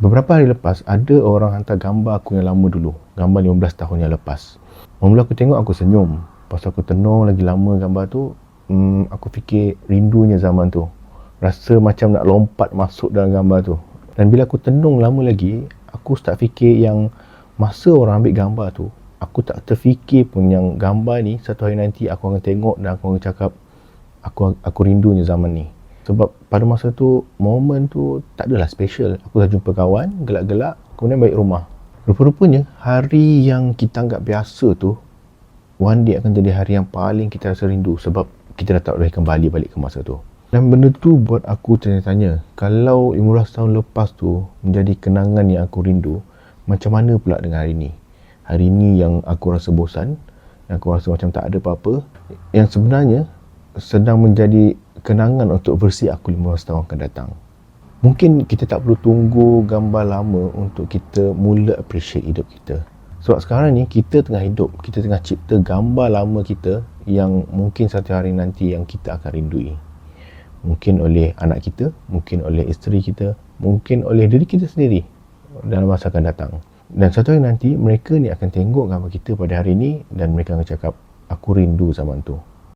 Beberapa hari lepas, ada orang hantar gambar aku yang lama dulu. Gambar 15 tahun yang lepas. Mula aku tengok, aku senyum. Pas aku tenung lagi lama gambar tu, aku fikir rindunya zaman tu. Rasa macam nak lompat masuk dalam gambar tu. Dan bila aku tenung lama lagi, aku start fikir yang masa orang ambil gambar tu, aku tak terfikir pun yang gambar ni satu hari nanti aku akan tengok dan aku akan cakap aku rindunya zaman ni. Sebab pada masa tu, momen tu tak adalah special. Aku dah jumpa kawan, gelak-gelak, kemudian balik rumah. Rupa-rupanya, hari yang kita anggap biasa tu, one day akan jadi hari yang paling kita rasa rindu. Sebab kita dah tak boleh kembali balik ke masa tu. Dan benda tu buat aku tanya-tanya, kalau 15 tahun lepas tu menjadi kenangan yang aku rindu, macam mana pula dengan hari ni? Hari ni yang aku rasa bosan, yang aku rasa macam tak ada apa-apa, yang sebenarnya sedang menjadi kenangan untuk versi aku 15 tahun akan datang. Mungkin kita tak perlu tunggu gambar lama untuk kita mula appreciate hidup kita. Sebab sekarang ni kita tengah hidup, kita tengah cipta gambar lama kita yang mungkin satu hari nanti yang kita akan rindui. Mungkin oleh anak kita, mungkin oleh isteri kita, mungkin oleh diri kita sendiri dalam masa akan datang. Dan satu hari nanti mereka ni akan tengok gambar kita pada hari ni dan mereka akan cakap, aku rindu zaman tu.